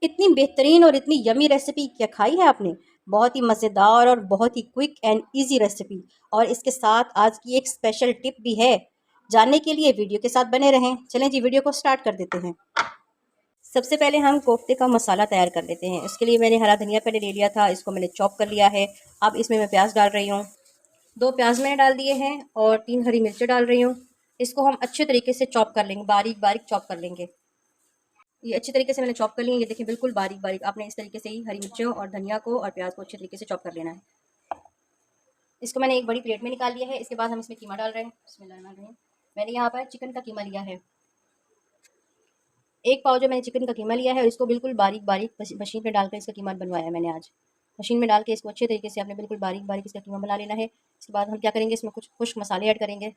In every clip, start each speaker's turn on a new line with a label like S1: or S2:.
S1: इतनी बेहतरीन और इतनी यमी रेसिपी क्या खाई है आपने? बहुत ही मज़ेदार और बहुत ही क्विक एंड ईज़ी रेसिपी। और इसके साथ आज की एक स्पेशल टिप भी है। जानने के लिए वीडियो के साथ बने रहें। चलें जी, वीडियो को स्टार्ट कर देते हैं। सबसे पहले हम कोफ्ते का मसाला तैयार कर लेते हैं। इसके लिए मैंने हरा धनिया पहले ले लिया था, इसको मैंने चॉप कर लिया है। अब इसमें मैं प्याज डाल रही हूँ। 2 प्याज मैंने डाल दिए हैं और 3 हरी मिर्चें डाल रही हूँ। इसको हम अच्छे तरीके से चॉप कर लेंगे, बारीक बारीक चॉप कर लेंगे। ये अच्छी तरीके से मैंने चॉप कर ली है। ये देखिए बिल्कुल बारीक बारीक आपने इस तरीके से ही हरी मिर्चों और धनिया को और प्याज को अच्छे तरीके से चॉप कर लेना है। इसको मैंने एक बड़ी प्लेट में निकाल लिया है। इसके बाद हम इसमें कीमा डाल रहे हैं। बिस्मिल्लाहिर्रहमानिर्रहीम। मैंने यहाँ पर चिकन का कीमा लिया है। 1 पाव जो मैंने चिकन का कीमा लिया है, इसको बिल्कुल बारीक बारीक मशीन में डालकर इसका कीमा बनवाया है मैंने आज। मशीन में डाल के इसको अच्छे तरीके से आपने बिल्कुल बारीक बारीक इसका कीमा बना लेना है। इसके बाद हम क्या करेंगे, इसमें कुछ खुश्क मसाले ऐड करेंगे।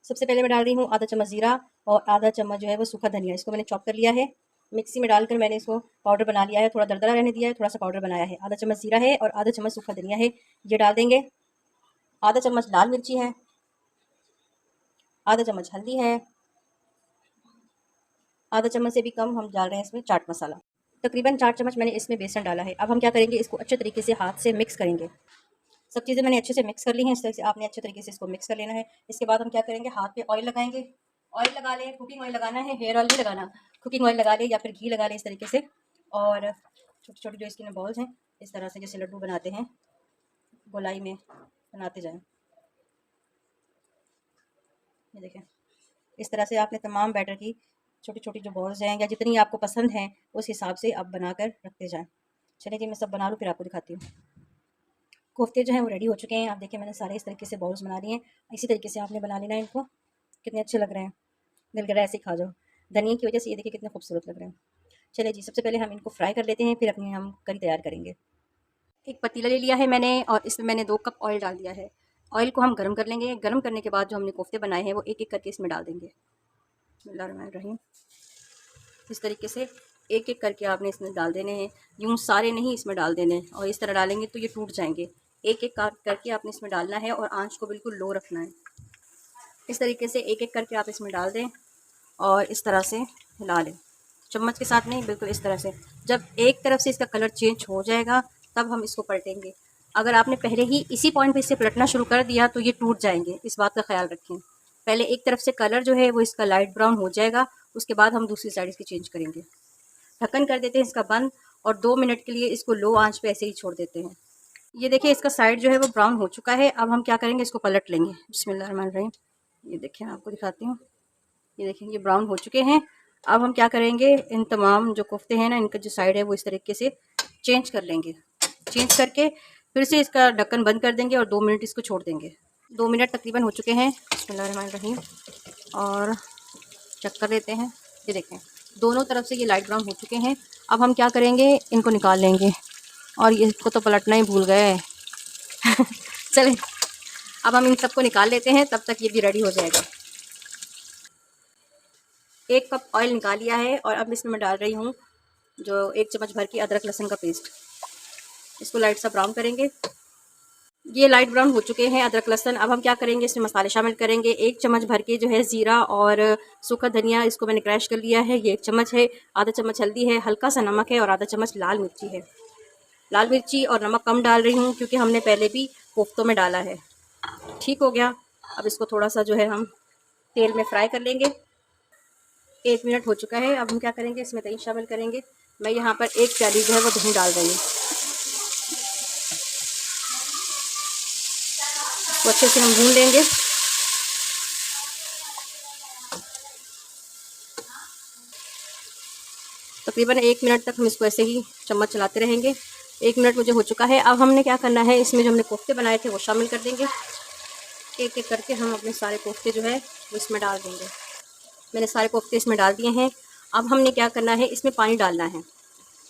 S1: सबसे पहले मैं डाल रही हूँ आधा चम्मच ज़ीरा और आधा चम्मच जो है वो सूखा धनिया। इसको मैंने चॉप कर लिया है। मिक्सी में डालकर मैंने इसको पाउडर बना लिया है। थोड़ा दरदरा रहने दिया है, थोड़ा सा पाउडर बनाया है। आधा चम्मच ज़ीरा है और आधा चम्मच सूखा धनिया है, ये डाल देंगे। आधा चम्मच लाल मिर्ची है, आधा चम्मच हल्दी है, आधा चम्मच से भी कम हम डाल रहे हैं इसमें चाट मसाला। तकरीबन 4 चम्मच मैंने इसमें बेसन डाला है। अब हम क्या करेंगे, इसको अच्छे तरीके से हाथ से मिक्स करेंगे। सब चीज़ें मैंने अच्छे से मिक्स कर ली हैं। इस तरह से आपने अच्छे तरीके से इसको मिक्स कर लेना है। इसके बाद हम क्या करेंगे, हाथ पे ऑयल लगाएंगे। ऑयल लगा लें, कुकिंग ऑयल लगाना है, हेयर ऑयल नहीं लगाना। कुकिंग ऑयल लगा लें या फिर घी लगा लें इस तरीके से। और छोटे छोटे जो इसके बॉल्स हैं, इस तरह से जैसे लड्डू बनाते हैं, गोलाई में बनाते जाएं। ये देखें, इस तरह से आपने तमाम बैटर की छोटी छोटी जो बॉल्स हैं या जितनी आपको पसंद हैं उस हिसाब से आप बनाकर रखते जाएं। चलिए जी, मैं सब बना लूँ फिर आपको दिखाती हूँ। कोफ्ते जो हैं वो रेडी हो चुके हैं। आप देखिए मैंने सारे इस तरीके से बॉल्स बना लिए हैं। इसी तरीके से आपने बना लेना है इनको। कितने अच्छे लग रहे हैं, दिल कर रहा है ऐसे ही खा जाओ। धनिया की वजह से ये देखिए कितने खूबसूरत लग रहे हैं। चलिए जी, सबसे पहले हम इनको फ्राई कर लेते हैं, फिर अपनी हम करी तैयार करेंगे। एक पतीला ले लिया है मैंने और इसमें मैंने 2 कप ऑयल डाल दिया है। ऑयल को हम गर्म कर लेंगे। गर्म करने के बाद जो हमने कोफ्ते बनाए हैं वो एक एक करके इसमें डाल देंगे। बिस्मिल्लाहिर्रहमानिर्रहीम। इस तरीके से एक एक करके आपने इसमें डाल देने हैं। यूँ सारे नहीं इसमें डाल देने हैं, और इस तरह डालेंगे तो ये टूट जाएंगे। एक एक करके आपने इसमें डालना है और आंच को बिल्कुल लो रखना है। इस तरीके से एक एक करके आप इसमें डाल दें और इस तरह से हिला लें, चम्मच के साथ नहीं, बिल्कुल इस तरह से। जब एक तरफ से इसका कलर चेंज हो जाएगा तब हम इसको पलटेंगे। अगर आपने पहले ही इसी पॉइंट पे इसे पलटना शुरू कर दिया तो ये टूट जाएंगे, इस बात का ख्याल रखें। पहले एक तरफ से कलर जो है वो इसका लाइट ब्राउन हो जाएगा, उसके बाद हम दूसरी साइड इसकी चेंज करेंगे। ढक्कन कर देते हैं इसका बंद और 2 मिनट के लिए इसको लो आंच पे ऐसे ही छोड़ देते हैं। ये देखिए इसका साइड जो है वो ब्राउन हो चुका है। अब हम क्या करेंगे, इसको पलट लेंगे। बिस्मिल्लाहिर्रहमानिर्रहीम। ये देखिए मैं आपको दिखाती हूँ। ये देखिए ये ब्राउन हो चुके हैं। अब हम क्या करेंगे, इन तमाम जो कोफ्ते हैं ना, इनका जो साइड है वो इस तरीके से चेंज कर लेंगे। चेंज करके फिर से इसका ढक्कन बंद कर देंगे और 2 मिनट इसको छोड़ देंगे। 2 मिनट तकरीबन हो चुके हैं। बिस्मिल्लाहिर्रहमानिर्रहीम। और चेक कर लेते हैं। ये देखें दोनों तरफ से ये लाइट ब्राउन हो चुके हैं। अब हम क्या करेंगे, इनको निकाल लेंगे। और ये इसको तो पलटना ही भूल गए चलें, अब हम इन सबको निकाल लेते हैं, तब तक ये भी रेडी हो जाएगा। 1 कप ऑयल निकाल लिया है और अब इसमें मैं डाल रही हूँ जो 1 चम्मच भर की अदरक लहसुन का पेस्ट। इसको लाइट सा ब्राउन करेंगे। ये लाइट ब्राउन हो चुके हैं अदरक लहसुन। अब हम क्या करेंगे, इसमें मसाले शामिल करेंगे। 1 चम्मच भर के जो है ज़ीरा और सूखा धनिया, इसको मैंने क्रैश कर लिया है, ये 1 चम्मच है। आधा चम्मच हल्दी है, हल्का सा नमक है और आधा चम्मच लाल मिर्ची है। लाल मिर्ची और नमक कम डाल रही हूँ क्योंकि हमने पहले भी कोफ्तों में डाला है। ठीक हो गया। अब इसको थोड़ा सा जो है हम तेल में फ्राई कर लेंगे। 1 मिनट हो चुका है। अब हम क्या करेंगे, इसमें दही शामिल करेंगे। मैं यहाँ पर 1 प्याली जो है वो दही डाल रही हूँ। तो अच्छे से हम भून लेंगे। तकरीबन 1 मिनट तक हम इसको ऐसे ही चम्मच चलाते रहेंगे। 1 मिनट मुझे हो चुका है। अब हमने क्या करना है, इसमें जो हमने कोफ्ते बनाए थे वो शामिल कर देंगे। एक एक करके हम अपने सारे कोफ्ते जो है वो इसमें डाल देंगे। मैंने सारे कोफ्ते इसमें डाल दिए हैं। अब हमने क्या करना है, इसमें पानी डालना है।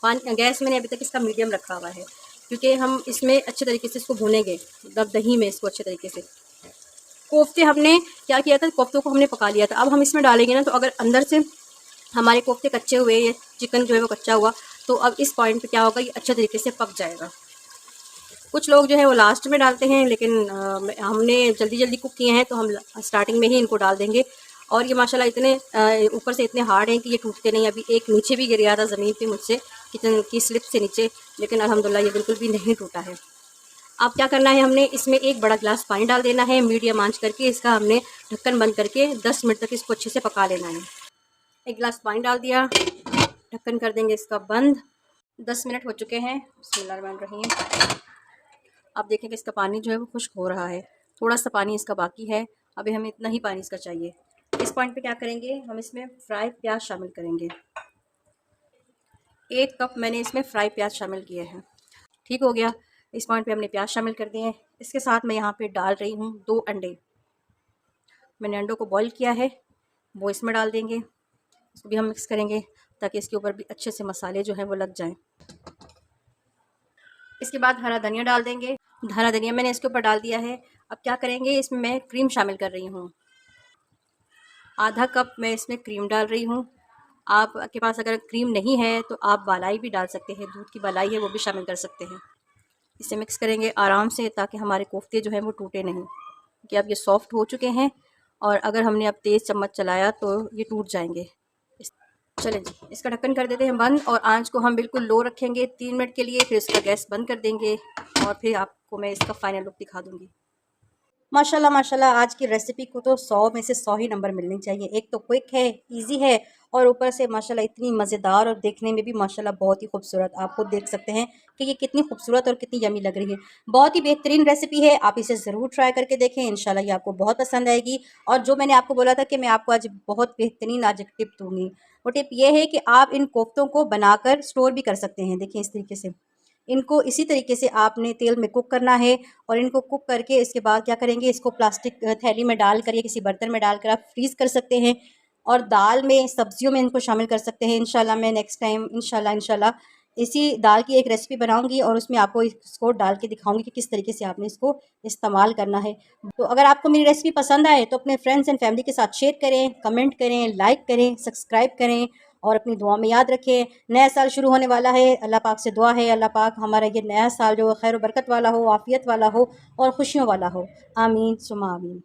S1: पानी गैस मैंने अभी तक इसका मीडियम रखा हुआ है क्योंकि हम इसमें अच्छे तरीके से इसको भूनेंगे, मतलब दही में इसको अच्छे तरीके से। कोफ्ते हमने क्या किया था, कोफ्तों को हमने पका लिया था। अब हम इसमें डालेंगे ना, तो अगर अंदर से हमारे कोफ्ते कच्चे हुए या चिकन जो है वो कच्चा हुआ तो अब इस पॉइंट पे क्या होगा, ये अच्छे तरीके से पक जाएगा। कुछ लोग जो है वो लास्ट में डालते हैं, लेकिन हमने जल्दी जल्दी कुक किए हैं तो हम स्टार्टिंग में ही इनको डाल देंगे। और ये माशाल्लाह इतने ऊपर से इतने हार्ड हैं कि ये टूटते नहीं। अभी एक नीचे भी गिर गया था ज़मीन पे मुझसे, किचन की स्लिप से नीचे, लेकिन अल्हम्दुलिल्लाह ये बिल्कुल भी नहीं टूटा है। अब क्या करना है, हमने इसमें एक बड़ा गिलास पानी डाल देना है। मीडियम आंच करके इसका हमने ढक्कन बंद करके 10 मिनट तक इसको अच्छे से पका लेना है। एक गिलास पानी डाल दिया, ढक्कन कर देंगे इसका बंद। 10 मिनट हो चुके हैं। बिस्मिल्लाहिर्रहमानिर्रहीम। आप देखें कि इसका पानी जो है वो खुश्क हो रहा है, थोड़ा सा पानी इसका बाकी है। अभी हमें इतना ही पानी इसका चाहिए। इस पॉइंट पे क्या करेंगे, हम इसमें फ्राई प्याज शामिल करेंगे। 1 कप मैंने इसमें फ्राई प्याज शामिल किए हैं। ठीक हो गया। इस पॉइंट पे हमने प्याज शामिल कर दिए हैं। इसके साथ मैं यहाँ पे डाल रही हूँ 2 अंडे। मैंने अंडों को बॉईल किया है, वो इसमें डाल देंगे। इसको भी हम मिक्स करेंगे ताकि इसके ऊपर भी अच्छे से मसाले जो हैं वो लग जाएं। इसके बाद हरा धनिया डाल देंगे। हरा धनिया मैंने इसके ऊपर डाल दिया है। अब क्या करेंगे, इसमें मैं क्रीम शामिल कर रही हूँ। आधा कप मैं इसमें क्रीम डाल रही हूँ। आपके पास अगर क्रीम नहीं है तो आप मलाई भी डाल सकते हैं, दूध की मलाई है वो भी शामिल कर सकते हैं। इसे मिक्स करेंगे आराम से ताकि हमारे कोफ्ते जो हैं वो टूटे नहीं, कि अब ये सॉफ्ट हो चुके हैं और अगर हमने अब तेज़ चम्मच चलाया तो ये टूट जाएंगे। चलें जी, इसका ढक्कन कर देते हैं बंद और आंच को हम बिल्कुल लो रखेंगे 3 मिनट के लिए। फिर इसका गैस बंद कर देंगे और फिर आपको मैं इसका फ़ाइनल लुक दिखा दूँगी। माशाल्लाह माशाल्लाह, आज की रेसिपी को तो 100 में से 100 ही नंबर मिलने चाहिए। एक तो क्विक है, इजी है और ऊपर से माशाल्लाह इतनी मज़ेदार और देखने में भी माशाल्लाह बहुत ही खूबसूरत। आप खुद देख सकते हैं कि ये कितनी खूबसूरत और कितनी यमी लग रही है। बहुत ही बेहतरीन रेसिपी है, आप इसे ज़रूर ट्राई करके देखें। इंशाल्लाह ये आपको बहुत पसंद आएगी। और जो मैंने आपको बोला था कि मैं आपको आज बहुत बेहतरीन आज एक टिप दूँगी, वो टिप ये है कि आप इन कोफ्तों को बनाकर स्टोर भी कर सकते हैं। देखिए इस तरीके से इनको इसी तरीके से आपने तेल में कुक करना है और इनको कुक करके इसके बाद क्या करेंगे, इसको प्लास्टिक थैली में डाल कर या किसी बर्तन में डालकर आप फ्रीज़ कर सकते हैं और दाल में, सब्जियों में इनको शामिल कर सकते हैं। इंशाल्लाह मैं नेक्स्ट टाइम इंशाल्लाह इसी दाल की एक रेसिपी बनाऊंगी और उसमें आपको इसको डाल के दिखाऊंगी कि किस तरीके से आपने इसको इस्तेमाल करना है। तो अगर आपको मेरी रेसिपी पसंद आए तो अपने फ्रेंड्स एंड फैमिली के साथ शेयर करें, कमेंट करें, लाइक करें, सब्सक्राइब करें और अपनी दुआ में याद रखें। नया साल शुरू होने वाला है, अल्लाह पाक से दुआ है अल्लाह पाक हमारा ये नया साल जो खैर बरकत वाला हो, आफ़ियत वाला हो और खुशियों वाला हो। आमीन सुम्मा आमीन।